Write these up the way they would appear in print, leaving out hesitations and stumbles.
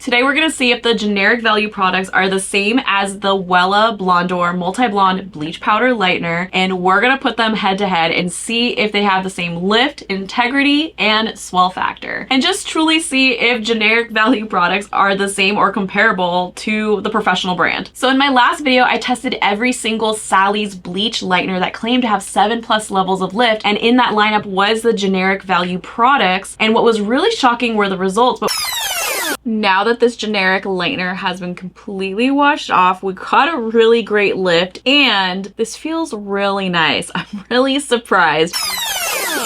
Today we're going to see if the Generic Value products are the same as the Wella Blondor MultiBlonde Bleach Powder Lightener, and we're going to put them head to head and see if they have the same lift, integrity, and swell factor. And just truly see if Generic Value products are the same or comparable to the professional brand. So in my last video, I tested every single Sally's Bleach Lightener that claimed to have 7+ levels of lift, and in that lineup was the Generic Value products. And what was really shocking were the results. But now that this generic lightener has been completely washed off, we got a really great lift and this feels really nice. I'm really surprised.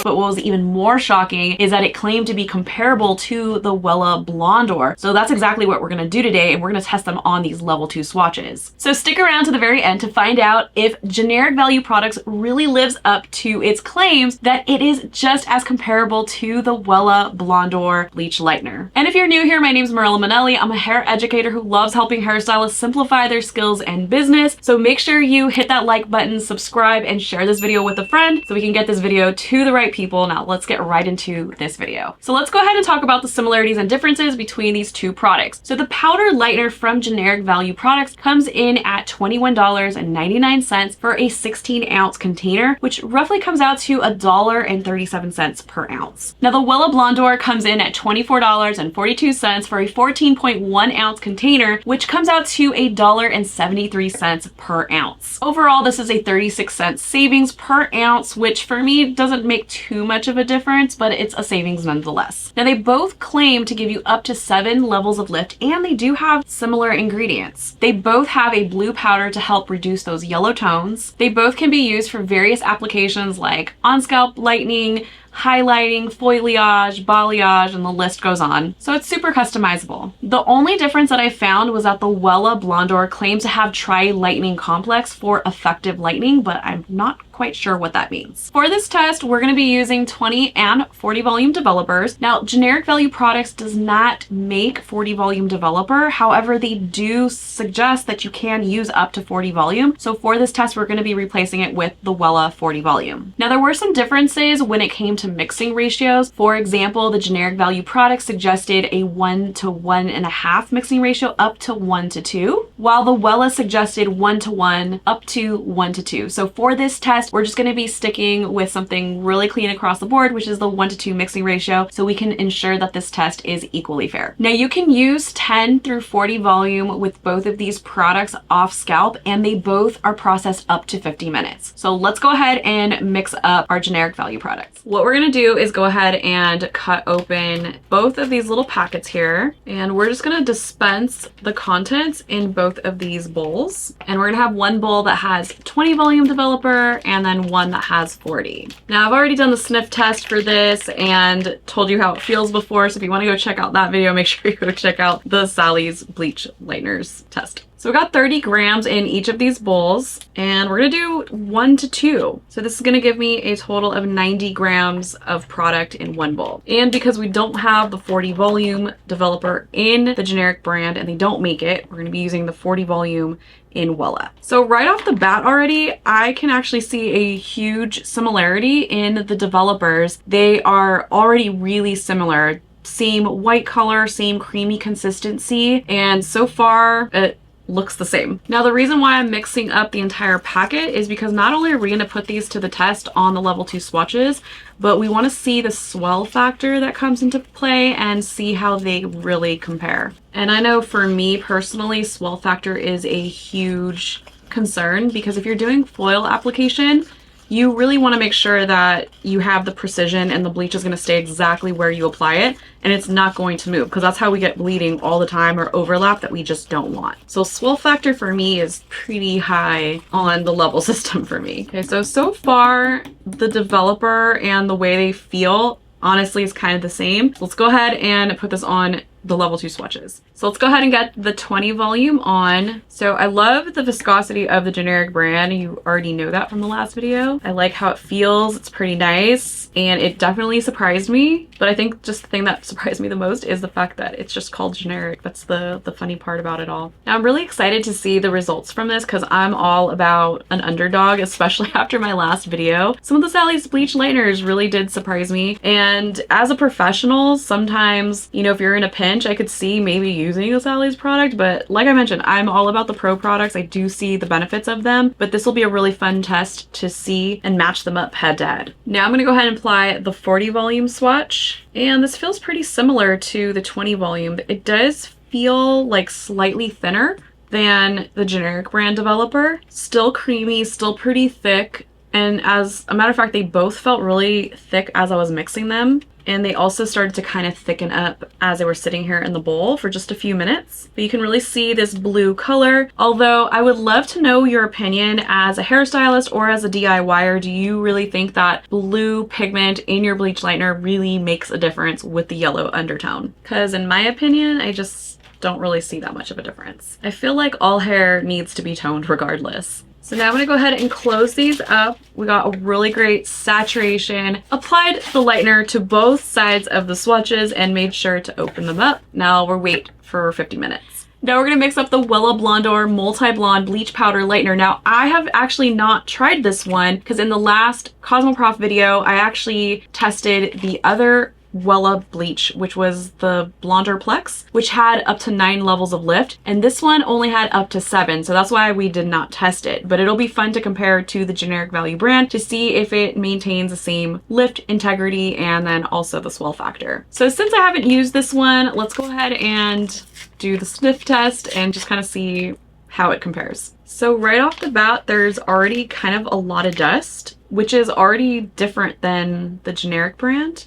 But what was even more shocking is that it claimed to be comparable to the Wella Blondor. So that's exactly what we're going to do today, and we're going to test them on these level 2 swatches. So stick around to the very end to find out if Generic Value products really lives up to its claims that it is just as comparable to the Wella Blondor Bleach Lightener. And if you're new here, my name is Mirella Manelli. I'm a hair educator who loves helping hairstylists simplify their skills and business. So make sure you hit that like button, subscribe, and share this video with a friend so we can get this video to the right people. Now let's get right into this video. So let's go ahead and talk about the similarities and differences between these two products. So the powder lightener from Generic Value products comes in at $21.99 for a 16-ounce container, which roughly comes out to $1.37 per ounce. Now the Wella Blondor comes in at $24.42 for a 14.1-ounce container, which comes out to $1.73 per ounce. Overall, this is a 36-cent savings per ounce, which for me doesn't make too much of a difference, but it's a savings nonetheless. Now they both claim to give you up to 7 levels of lift, and they do have similar ingredients. They both have a blue powder to help reduce those yellow tones. They both can be used for various applications like on scalp lightening, highlighting, foliage, balayage, and the list goes on. So it's super customizable. The only difference that I found was that the Wella Blondor claims to have tri-lightening complex for effective lightening, but I'm not quite sure what that means. For this test, we're going to be using 20 and 40 volume developers. Now, Generic Value products does not make 40 volume developer. However, they do suggest that you can use up to 40 volume. So for this test, we're going to be replacing it with the Wella 40 volume. Now, there were some differences when it came to mixing ratios. For example, the Generic Value products suggested a 1 to 1.5 mixing ratio up to 1 to 2, while the Wella suggested 1 to 1 up to 1 to 2. So for this test, we're just going to be sticking with something really clean across the board, which is the 1 to 2 mixing ratio, so we can ensure that this test is equally fair. Now you can use 10 through 40 volume with both of these products off scalp, and they both are processed up to 50 minutes. So let's go ahead and mix up our Generic Value products. What we're going to do is go ahead and cut open both of these little packets here, and we're just going to dispense the contents in both of these bowls. And we're going to have one bowl that has 20 volume developer and then one that has 40. Now I've already done the sniff test for this and told you how it feels before, so if you want to go check out that video, make sure you go check out the Sally's Bleach Lighteners test. So we got 30 grams in each of these bowls, and we're gonna do 1 to 2. So this is gonna give me a total of 90 grams of product in one bowl. And because we don't have the 40 volume developer in the generic brand and they don't make it, we're gonna be using the 40 volume in Wella. So right off the bat already, I can actually see a huge similarity in the developers. They are already really similar. Same white color, same creamy consistency, and so far it looks the same. Now the reason why I'm mixing up the entire packet is because not only are we going to put these to the test on the level 2 swatches, but we want to see the swell factor that comes into play and see how they really compare. And I know for me personally, swell factor is a huge concern because if you're doing foil application, you really want to make sure that you have the precision and the bleach is going to stay exactly where you apply it and it's not going to move, because that's how we get bleeding all the time or overlap that we just don't want. So swell factor for me is pretty high on the level system for me. Okay, so far the developer and the way they feel honestly is kind of the same. Let's go ahead and put this on the level 2 swatches. So let's go ahead and get the 20 volume on. So I love the viscosity of the generic brand. You already know that from the last video. I like how it feels. It's pretty nice and it definitely surprised me. But I think just the thing that surprised me the most is the fact that it's just called generic. That's the funny part about it all. Now I'm really excited to see the results from this because I'm all about an underdog, especially after my last video. Some of the Sally's Bleach Lighteners really did surprise me. And as a professional, sometimes, you know, if you're in a pinch, pinch, I could see maybe using a Sally's product, but like I mentioned, I'm all about the pro products. I do see the benefits of them, but this will be a really fun test to see and match them up head to head. Now I'm gonna go ahead and apply the 40 volume swatch, and this feels pretty similar to the 20 volume. It does feel like slightly thinner than the generic brand developer. Still creamy, still pretty thick, and as a matter of fact, they both felt really thick as I was mixing them. And they also started to kind of thicken up as they were sitting here in the bowl for just a few minutes. But you can really see this blue color. Although I would love to know your opinion as a hairstylist or as a DIYer. Do you really think that blue pigment in your bleach lightener really makes a difference with the yellow undertone? Because in my opinion, I just don't really see that much of a difference. I feel like all hair needs to be toned regardless. So now I'm gonna go ahead and close these up. We got a really great saturation. Applied the lightener to both sides of the swatches and made sure to open them up. Now we'll wait for 50 minutes. Now we're gonna mix up the Wella Blondor MultiBlonde Bleach Powder Lightener. Now I have actually not tried this one because in the last Cosmoprof video, I actually tested the other Wella bleach, which was the Blondor Plex, which had up to 9 levels of lift, and this one only had up to 7, so that's why we did not test it. But it'll be fun to compare to the Generic Value brand to see if it maintains the same lift, integrity, and then also the swell factor. So since I haven't used this one, let's go ahead and do the sniff test and just kind of see how it compares. So right off the bat, there's already kind of a lot of dust, which is already different than the generic brand.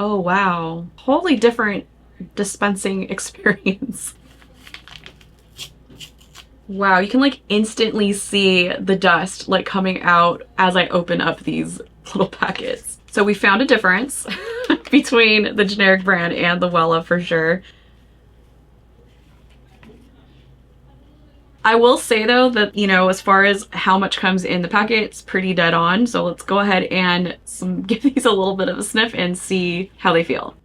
Oh wow, wholly different dispensing experience. Wow, you can like instantly see the dust like coming out as I open up these little packets. So we found a difference between the generic brand and the Wella for sure. I will say though that, you know, as far as how much comes in the packet, it's pretty dead on. So let's go ahead and give these a little bit of a sniff and see how they feel.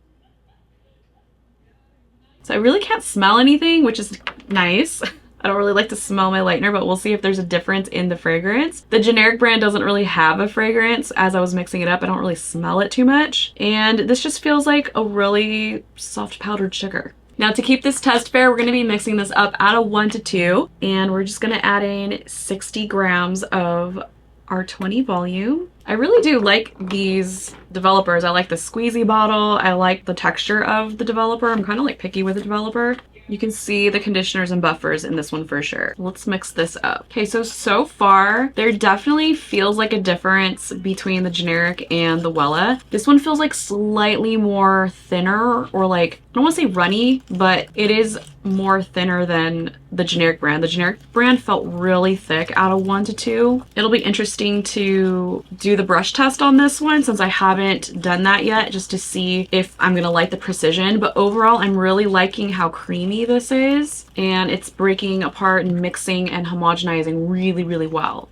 So I really can't smell anything, which is nice. I don't really like to smell my lightener, but we'll see if there's a difference in the fragrance. The generic brand doesn't really have a fragrance. As I was mixing it up, I don't really smell it too much. And this just feels like a really soft powdered sugar. Now to keep this test fair, we're gonna be mixing this up at a 1 to 2, and we're just gonna add in 60 grams of our 20 volume. I really do like these developers. I like the squeezy bottle. I like the texture of the developer. I'm kind of like picky with the developer. You can see the conditioners and buffers in this one for sure. Let's mix this up. Okay, so far, there definitely feels like a difference between the generic and the Wella. This one feels like slightly more thinner, or like, I don't want to say runny, but it is more thinner than the generic brand. The generic brand felt really thick out of 1 to 2. It'll be interesting to do the brush test on this one since I haven't done that yet, just to see if I'm gonna like the precision. But overall, I'm really liking how creamy this is, and it's breaking apart and mixing and homogenizing really, really well.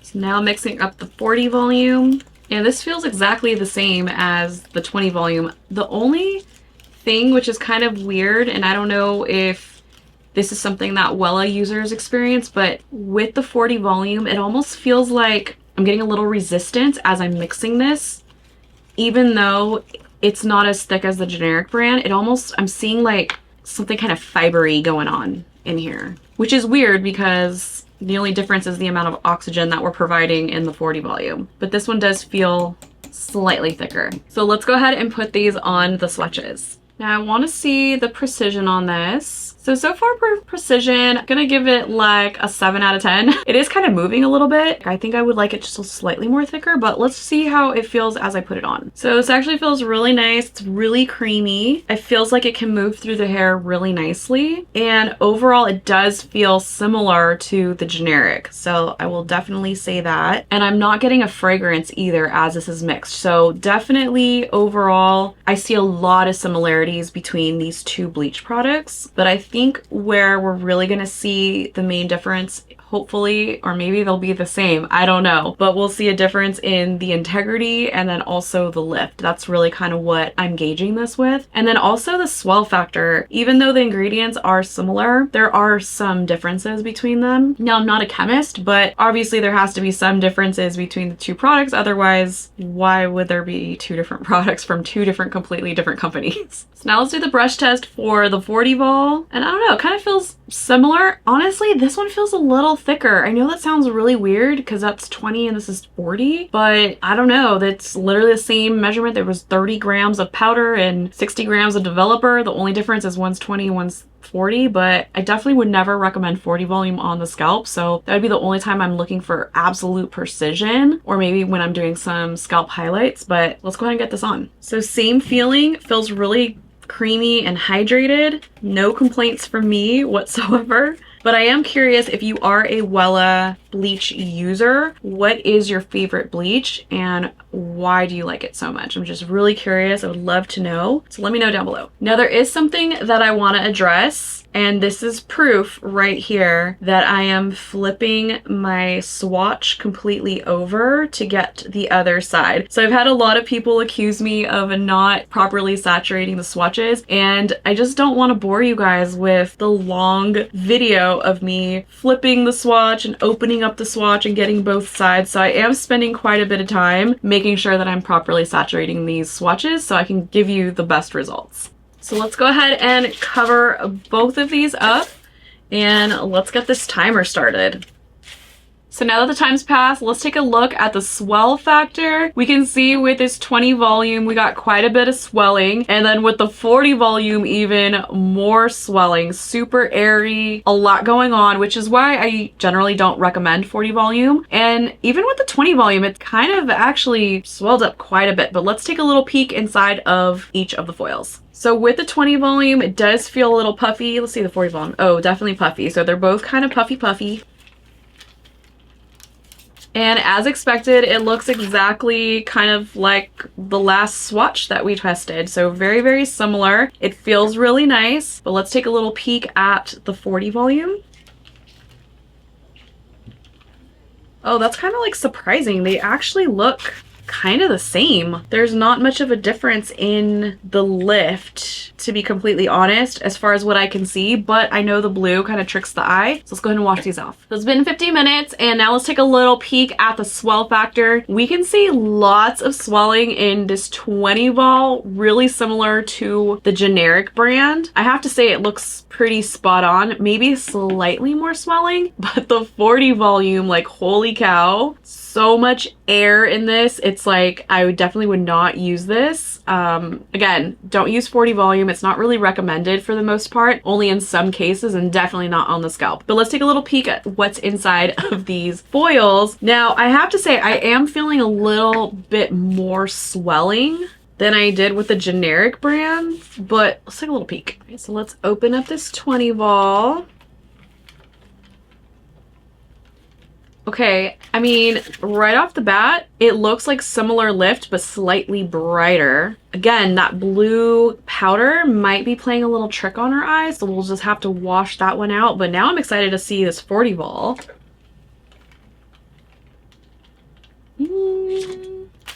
So now mixing up the 40 volume, and this feels exactly the same as the 20 volume. The only thing which is kind of weird, and I don't know if this is something that Wella users experience, but with the 40 volume, it almost feels like I'm getting a little resistance as I'm mixing this. Even though it's not as thick as the generic brand, I'm seeing like something kind of fibery going on in here, which is weird because the only difference is the amount of oxygen that we're providing in the 40 volume. But this one does feel slightly thicker. So let's go ahead and put these on the swatches. Now I want to see the precision on this. So far for precision, I'm gonna give it like a 7 out of 10. It is kind of moving a little bit. I think I would like it just slightly more thicker, but let's see how it feels as I put it on. So this actually feels really nice. It's really creamy. It feels like it can move through the hair really nicely. And overall, it does feel similar to the generic. So I will definitely say that. And I'm not getting a fragrance either as this is mixed. So definitely overall, I see a lot of similarities between these two bleach products, but I think where we're really gonna see the main difference, hopefully, or maybe they'll be the same. I don't know, but we'll see a difference in the integrity and then also the lift. That's really kind of what I'm gauging this with. And then also the swell factor. Even though the ingredients are similar, there are some differences between them. Now, I'm not a chemist, but obviously there has to be some differences between the two products. Otherwise, why would there be two different products from two different, completely different companies? So now let's do the brush test for the 40 vol. And I don't know, it kind of feels similar. Honestly, this one feels a little thicker. I know that sounds really weird because that's 20 and this is 40, but I don't know. That's literally the same measurement. There was 30 grams of powder and 60 grams of developer. The only difference is one's 20 and one's 40, but I definitely would never recommend 40 volume on the scalp. So that would be the only time I'm looking for absolute precision, or maybe when I'm doing some scalp highlights, but let's go ahead and get this on. So same feeling, feels really creamy and hydrated. No complaints from me whatsoever. But I am curious, if you are a Wella bleach user, what is your favorite bleach and why do you like it so much? I'm just really curious. I would love to know. So let me know down below. Now there is something that I want to address, and this is proof right here that I am flipping my swatch completely over to get the other side. So I've had a lot of people accuse me of not properly saturating the swatches, and I just don't want to bore you guys with the long video of me flipping the swatch and opening up the swatch and getting both sides. So I am spending quite a bit of time making sure that I'm properly saturating these swatches so I can give you the best results. So let's go ahead and cover both of these up and let's get this timer started. So now that the time's passed, let's take a look at the swell factor. We can see with this 20 volume, we got quite a bit of swelling. And then with the 40 volume, even more swelling, super airy, a lot going on, which is why I generally don't recommend 40 volume. And even with the 20 volume, it kind of actually swelled up quite a bit, but let's take a little peek inside of each of the foils. So with the 20 volume, it does feel a little puffy. Let's see the 40 volume. Oh, definitely puffy. So they're both kind of puffy. And as expected, it looks exactly kind of like the last swatch that we tested. So very, very similar. It feels really nice, but let's take a little peek at the 40 volume. Oh, that's kind of like surprising. They actually look kind of the same. There's not much of a difference in the lift, to be completely honest, as far as what I can see, but I know the blue kind of tricks the eye. So let's go ahead and wash these off. So it's been 15 minutes and now let's take a little peek at the swell factor. We can see lots of swelling in this 20 vol, really similar to the generic brand. I have to say it looks pretty spot on, maybe slightly more swelling, but the 40 volume, like holy cow, so much air in this. It's like I definitely would not use this. Again, don't use 40 volume. It's not really recommended for the most part, only in some cases, and definitely not on the scalp. But let's take a little peek at what's inside of these foils. Now, I have to say I am feeling a little bit more swelling than I did with the generic brand, but let's take a little peek. Okay, so let's open up this 20 vol. Okay, I mean, right off the bat, it looks like similar lift, but slightly brighter. Again, that blue powder might be playing a little trick on our eyes, so we'll just have to wash that one out. But now I'm excited to see this 40 vol.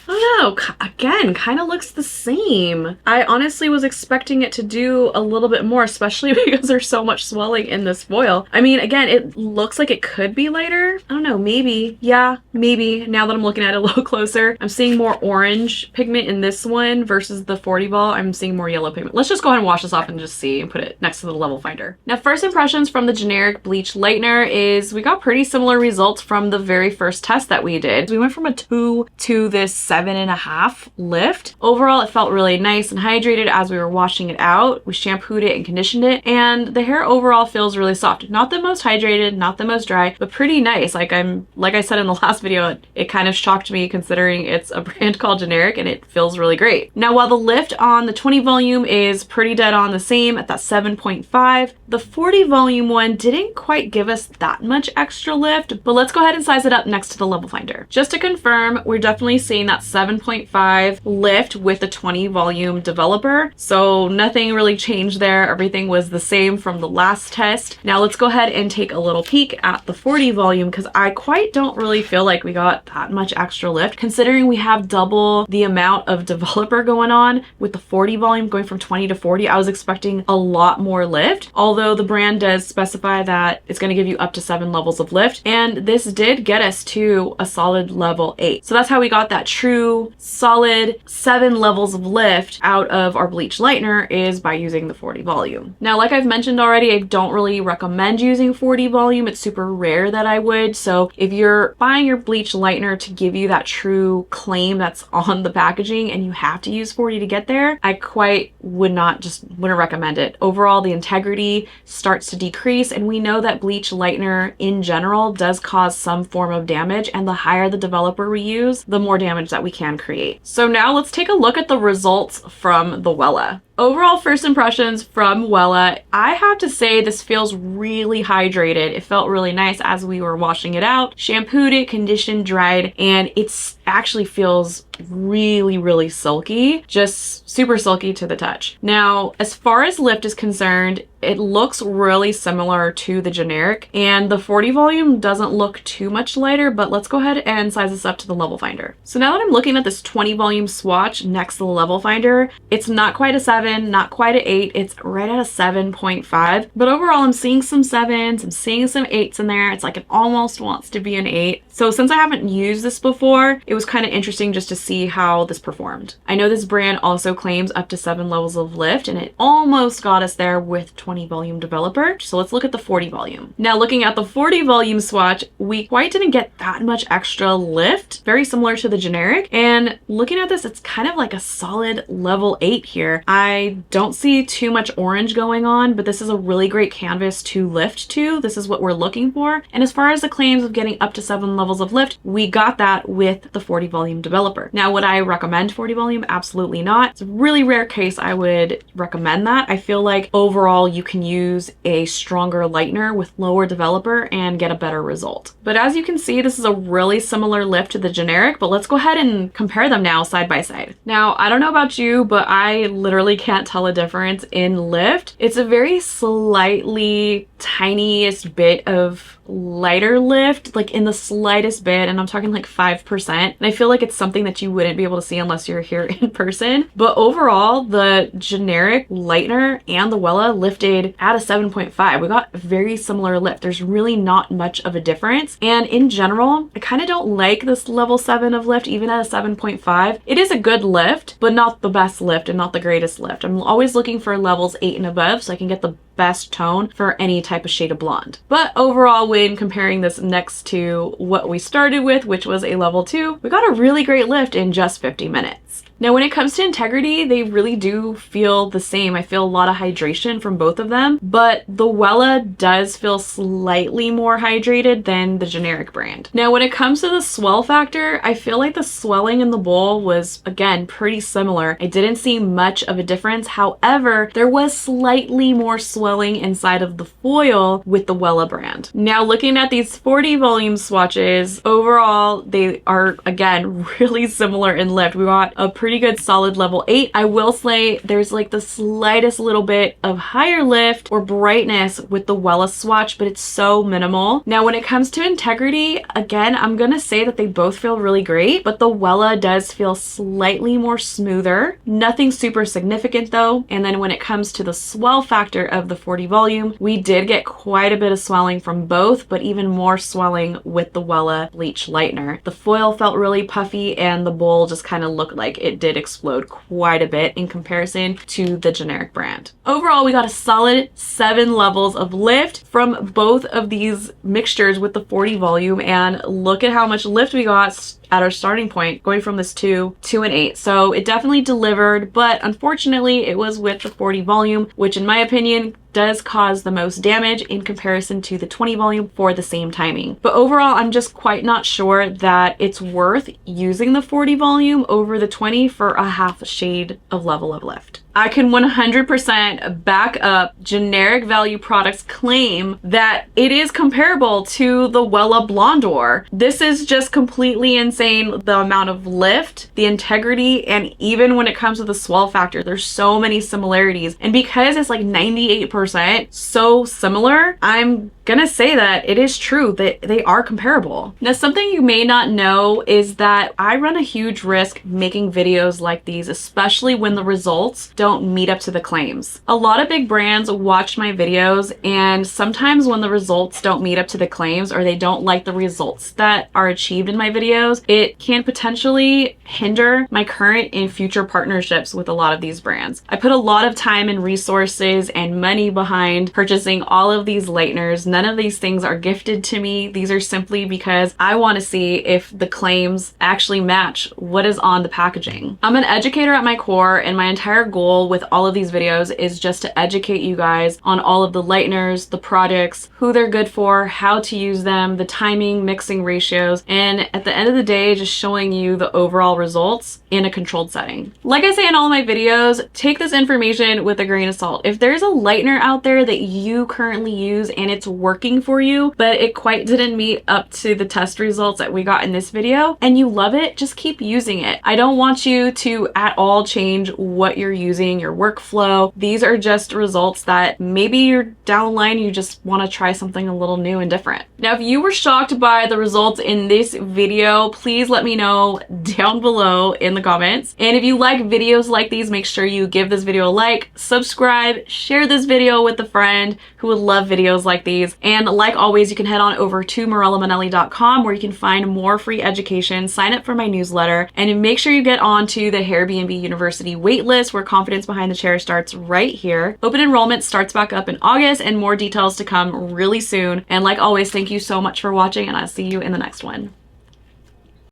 I don't know, again, kind of looks the same. I honestly was expecting it to do a little bit more, especially because there's so much swelling in this foil. I mean, again, it looks like it could be lighter. I don't know, maybe. Yeah, maybe. Now that I'm looking at it a little closer, I'm seeing more orange pigment in this one versus the 40 vol. I'm seeing more yellow pigment. Let's just go ahead and wash this off and just see and put it next to the level finder. Now, first impressions from the generic bleach lightener is we got pretty similar results from the very first test that we did. We went from a 2 to this 7.5 lift. Overall, it felt really nice and hydrated as we were washing it out. We shampooed it and conditioned it, and the hair overall feels really soft. Not the most hydrated, not the most dry, but pretty nice. Like I said in the last video, it kind of shocked me considering it's a brand called Generic and it feels really great. Now, while the lift on the 20 volume is pretty dead on the same at that 7.5, the 40 volume one didn't quite give us that much extra lift, but let's go ahead and size it up next to the level finder. Just to confirm, we're definitely seeing that 7.5 lift with the 20 volume developer. So nothing really changed there. Everything was the same from the last test. Now let's go ahead and take a little peek at the 40 volume because I quite don't really feel like we got that much extra lift considering we have double the amount of developer going on with the 40 volume going from 20 to 40. I was expecting a lot more lift, although the brand does specify that it's going to give you up to 7 levels of lift, and this did get us to a solid level 8. So that's how we got that true solid 7 levels of lift out of our bleach lightener, is by using the 40 volume. Now, like I've mentioned already, I don't really recommend using 40 volume. It's super rare that I would. So if you're buying your bleach lightener to give you that true claim that's on the packaging and you have to use 40 to get there, I quite wouldn't recommend it. Overall, the integrity starts to decrease, and we know that bleach lightener in general does cause some form of damage, and the higher the developer we use, the more damage that we can create. So now let's take a look at the results from the Wella. Overall first impressions from Wella, I have to say this feels really hydrated. It felt really nice as we were washing it out. Shampooed it, conditioned, dried, and it actually feels really silky, just super silky to the touch. Now, as far as lift is concerned, it looks really similar to the generic, and the 40 volume doesn't look too much lighter, but let's go ahead and size this up to the level finder. So now that I'm looking at this 20 volume swatch next to the level finder, it's not quite a 7, not quite an 8, it's right at a 7.5, but overall I'm seeing some 7s, I'm seeing some 8s in there. It's like it almost wants to be an 8. So since I haven't used this before, it was kind of interesting just to see how this performed. I know this brand also claims up to 7 levels of lift, and it almost got us there with 20 volume developer. So let's look at the 40 volume. Now, looking at the 40 volume swatch, we quite didn't get that much extra lift, very similar to the generic. And looking at this, it's kind of like a solid level 8 here. I don't see too much orange going on, but this is a really great canvas to lift to. This is what we're looking for. And as far as the claims of getting up to 7 levels of lift, we got that with the 40 volume developer. Now, would I recommend 40 volume? Absolutely not. It's a really rare case I would recommend that. I feel like overall you can use a stronger lightener with lower developer and get a better result. But as you can see, this is a really similar lift to the generic, but let's go ahead and compare them now side by side. Now, I don't know about you, but I literally can't tell a difference in lift. It's a very slightly tiniest bit of lighter lift, like in the slightest bit, and I'm talking like 5%. And I feel like it's something that you wouldn't be able to see unless you're here in person. But overall, the generic lightener and the Wella lifted at a 7.5. We got very similar lift. There's really not much of a difference. And in general, I kind of don't like this level 7 of lift, even at a 7.5. It is a good lift, but not the best lift and not the greatest lift. I'm always looking for levels 8 and above so I can get the best tone for any type of shade of blonde. But overall, when comparing this next to what we started with, which was a level 2, we got a really great lift in just 50 minutes. Now, when it comes to integrity, they really do feel the same. I feel a lot of hydration from both of them, but the Wella does feel slightly more hydrated than the generic brand. Now, when it comes to the swell factor, I feel like the swelling in the bowl was, again, pretty similar. I didn't see much of a difference. However, there was slightly more swelling inside of the foil with the Wella brand. Now, looking at these 40 volume swatches, overall, they are, again, really similar in lift. We got a pretty good solid level 8. I will say there's like the slightest little bit of higher lift or brightness with the Wella swatch, but it's so minimal. Now, when it comes to integrity, again, I'm gonna say that they both feel really great, but the Wella does feel slightly more smoother. Nothing super significant though. And then when it comes to the swell factor of the 40 volume, we did get quite a bit of swelling from both, but even more swelling with the Wella bleach lightener. The foil felt really puffy and the bowl just kind of looked like it did explode quite a bit in comparison to the generic brand. Overall, we got a solid 7 levels of lift from both of these mixtures with the 40 volume, and look at how much lift we got at our starting point, going from this 2 to an 8. So it definitely delivered, but unfortunately it was with the 40 volume, which in my opinion does cause the most damage in comparison to the 20 volume for the same timing. But overall, I'm just quite not sure that it's worth using the 40 volume over the 20 for a half shade of level of lift. I can 100% back up Generic Value Products' claim that it is comparable to the Wella Blondor. This is just completely insane, the amount of lift, the integrity, and even when it comes to the swell factor, there's so many similarities. And because it's like 98% so similar, I'm gonna say that it is true that they are comparable. Now, something you may not know is that I run a huge risk making videos like these, especially when the results don't meet up to the claims. A lot of big brands watch my videos, and sometimes when the results don't meet up to the claims or they don't like the results that are achieved in my videos, it can potentially hinder my current and future partnerships with a lot of these brands. I put a lot of time and resources and money behind purchasing all of these lighteners. None of these things are gifted to me. These are simply because I want to see if the claims actually match what is on the packaging. I'm an educator at my core, and my entire goal with all of these videos is just to educate you guys on all of the lighteners, the products, who they're good for, how to use them, the timing, mixing ratios, and at the end of the day, just showing you the overall results in a controlled setting. Like I say in all of my videos, take this information with a grain of salt. If there's a lightener out there that you currently use and it's working for you, but it quite didn't meet up to the test results that we got in this video, and you love it, just keep using it. I don't want you to at all change what you're using, your workflow. These are just results that maybe you're down the line, you just want to try something a little new and different. Now, if you were shocked by the results in this video, please let me know down below in the comments. And if you like videos like these, make sure you give this video a like, subscribe, share this video with a friend who would love videos like these. And like always, you can head on over to MirellaManelli.com where you can find more free education, sign up for my newsletter, and make sure you get onto the Airbnb University waitlist where Confidence Behind the Chair starts right here. Open enrollment starts back up in August, and more details to come really soon. And like always, thank you so much for watching, and I'll see you in the next one.